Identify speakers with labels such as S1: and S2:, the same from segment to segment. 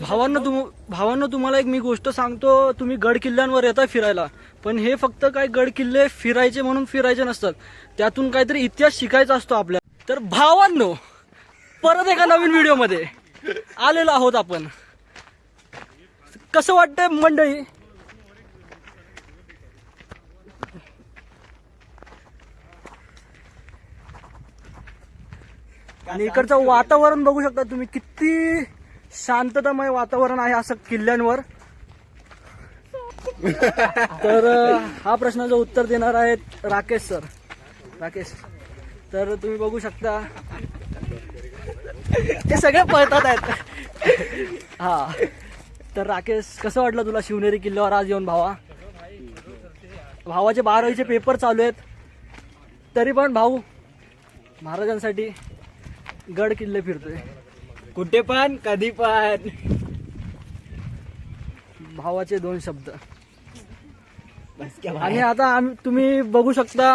S1: भावांनो तुम्हाला एक मी गोष्ट सांगतो, तुम्ही गड किल्ल्यांवर येता फिरायला, पण हे फक्त काय गड किल्ले फिरायचे म्हणून फिरायचे नसतात, त्यातून काहीतरी इतिहास शिकायचा असतो आपल्याला. तर भावांनो, परत एका नवीन व्हिडिओमध्ये आलेलो आहोत आपण. कसं वाटतंय मंडळी? आणि इकडचं वातावरण बघू शकता तुम्ही, किती शांततामय वातावरण आहे असं किल्ल्यांवर. तर हा प्रश्नाचं उत्तर देणार आहेत राकेश सर. राकेश, तर तुम्ही बघू शकता ते सगळे पळतात आहेत. हा, तर राकेश, कसं वाटलं तुला शिवनेरी किल्ल्यावर आज येऊन? भावाचे 12वीचे पेपर चालू आहेत, तरी पण भाऊ महाराजांसाठी गड किल्ले फिरतोय,
S2: कुठे पण कधी पण.
S1: भावाचे 2 शब्द. आणि आता तुम्ही बघू शकता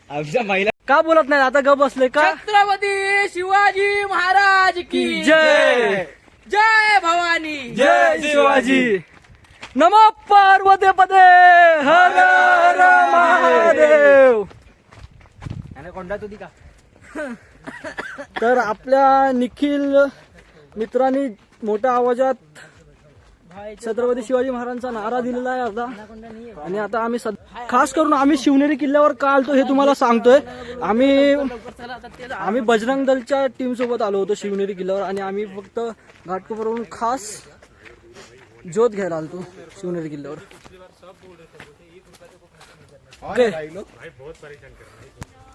S2: आमच्या महिला
S1: का बोलत नाही, आता गप बसले का?
S2: छत्रपती शिवाजी महाराज की
S1: जय.
S2: जय भवानी.
S1: जय शिवाजी. नमो पार्वती पदे हर हर महादेव.
S2: कोंडा तुझी का?
S1: तर आपल्या निखिल मित्रांनी मोठ्या आवाजात छत्रपती शिवाजी महाराजांचा नारा दिलेला आहे आता. आणि आता आम्ही खास करून आम्ही शिवनेरी किल्ल्यावर का आलतो हे तुम्हाला सांगतोय. आम्ही बजरंग दलच्या टीम सोबत आलो होतो शिवनेरी किल्ल्यावर, आणि आम्ही फक्त घाटकोपरवरून खास ज्योत घ्यायला आलतो शिवनेरी किल्ल्यावर. ओके.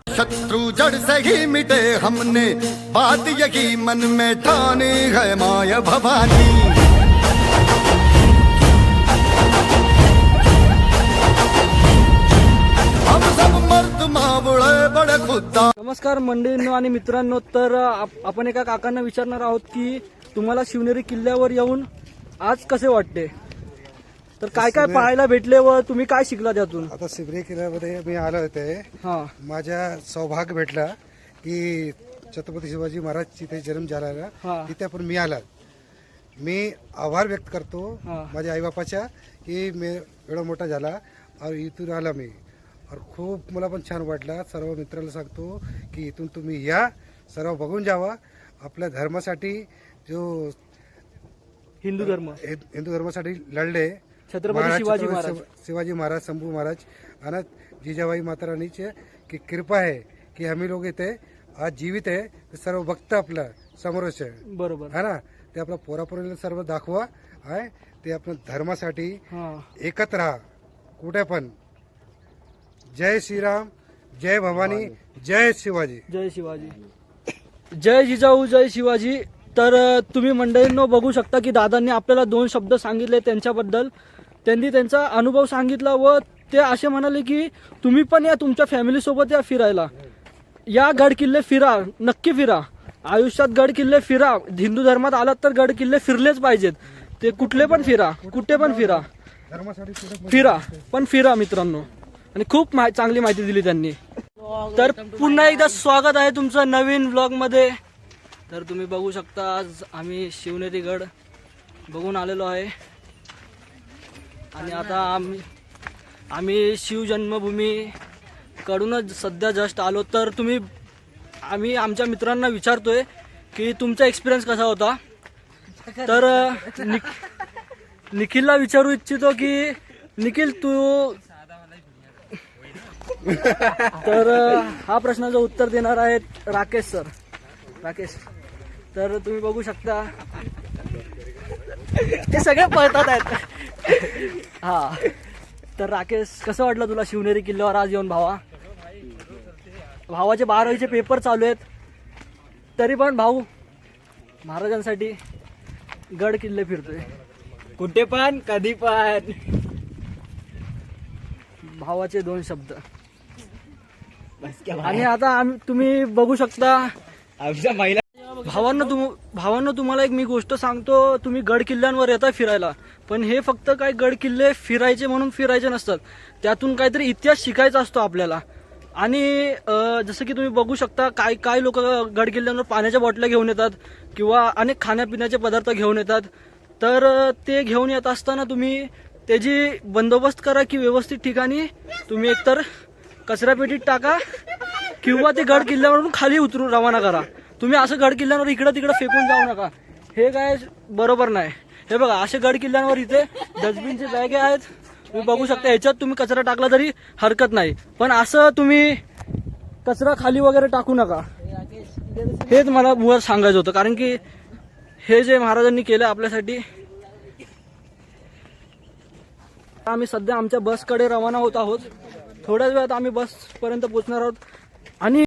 S3: शत्रु जड़ से ही मिटे हमने, बात यही मन में ठानी है माया भवानी. हम सब मर्द मावळे बड़े खुदा.
S1: नमस्कार मंडळींनो आणि मित्रांनो. तर आपण एका काकांना विचारणार आहोत की तुम्हाला शिवनेरी किल्ल्यावर येऊन आज कसे वाटते, तर काय काय पाहायला भेटले व तुम्ही काय शिकला त्यातून?
S4: आता शिवनेरी किल्ल्यामध्ये मी आलो होते.
S1: हा,
S4: माझ्या सौभाग्य भेटला की छत्रपती शिवाजी महाराज तिथे जन्म झाला
S1: हा.
S4: तिथे पण मी आला. मी आभार व्यक्त करतो
S1: हा.
S4: माझ्या आईबापाच्या की मी एवढा मोठा झाला और इथून आला मी. और खूप मला पण छान वाटला. सर्व मित्रांना सांगतो की इथून तुम्ही या, सर्व बघून जावा. आपल्या धर्मासाठी जो
S1: हिंदू
S4: धर्मासाठी लढले
S1: छत्रपती शिवाजी महाराज.
S4: शिवाजी महाराज, शंभू महाराज आणि जिजाबाई माता राणीची की कृपा आहे की आम्ही लोक इथे आज जीवित आहे. ते सर्व बघतं आपलं समोरच आहे,
S1: बरोबर
S4: है ना. ते आपल्या पोरापोरीला सर्व दाखवा आहे. ते आपल्या धर्मासाठी
S1: हा.
S4: एकत्र राहा कुठे पण. जय श्रीराम, जय भवानी, जय शिवाजी.
S1: जय शिवाजी. जय जिजाऊ, जय शिवाजी. तर तुम्ही मंडळींनो बघू शकता की दादांनी आपल्याला 2 शब्द सांगितले त्यांच्याबद्दल. त्यांनी त्यांचा अनुभव सांगितला व ते असे म्हणाले की तुम्ही पण या, तुमच्या फॅमिली सोबत या फिरायला. या गड किल्ले फिरा, नक्की फिरा. आयुष्यात गड किल्ले फिरा. हिंदू धर्मात आलात तर गड किल्ले फिरलेच पाहिजेत. ते कुठले पण फिरा, कुठे पण फिरा, फिरा पण फिरा मित्रांनो. आणि खूप चांगली माहिती दिली त्यांनी. तर पुन्हा एकदा स्वागत आहे तुमचं नवीन व्लॉग मध्ये. तर तुम्ही बघू शकता आज आम्ही शिवनेरी गड बघून आलेलो आहे. आणि आता आम्ही शिवजन्मभूमी कडूनच सध्या जस्ट आलो. तर आम्ही आमच्या मित्रांना विचारतोय की तुमचा एक्सपिरियन्स कसा होता. तर निखिलला विचारू इच्छितो की निखिल तू तर हा प्रश्नाचं उत्तर देणार आहेत राकेश सर. राकेश, तर तुम्ही बघू शकता ते सगळे पळतात आहेत. हा, तर राकेश, कसं वाटलं तुला शिवनेरी किल्ल्यावर आज येऊन? भावाचे 12वीचे पेपर चालू आहेत, तरी पण भाऊ महाराजांसाठी गड किल्ले फिरतोय,
S2: कुठे पण कधी पण.
S1: भावाचे 2 शब्द. आणि आता तुम्ही बघू शकता
S2: आमच्या महिला
S1: भावांनो तुम्हाला एक मी गोष्ट सांगतो, तुम्ही गड किल्ल्यांवर येता फिरायला, पण हे फक्त काय गड किल्ले फिरायचे म्हणून फिरायचे नसतात, त्यातून काहीतरी इतिहास शिकायचा असतो आपल्याला. आणि जसं की तुम्ही बघू शकता काय लोक गड किल्ल्यांवर पाण्याच्या बॉटल्या घेऊन येतात किंवा अनेक खाण्यापिण्याचे पदार्थ घेऊन येतात. तर ते घेऊन येत असताना तुम्ही त्याची बंदोबस्त करा की व्यवस्थित ठिकाणी तुम्ही एकतर कचरापेटीत टाका किंवा ते गड किल्ल्यावरून खाली उतरून रवाना करा. तुम्ही असं गड किल्ल्यावर इकडं तिकडं फेकून जाऊ नका, हे काय बरोबर नाही. हे बघा असे गड किल्ल्यांवर इथे डस्टबिनचे बॅगे आहेत, तुम्ही बघू शकता. ह्याच्यात तुम्ही कचरा टाकला तरी हरकत नाही, पण असं तुम्ही कचरा खाली वगैरे टाकू नका. हेच मला मुळात सांगायचं होतं, कारण की हे जे महाराजांनी केलं आपल्यासाठी. आम्ही सध्या आमच्या बसकडे रवाना होत आहोत. थोड्याच वेळात आम्ही बसपर्यंत पोहोचणार आहोत आणि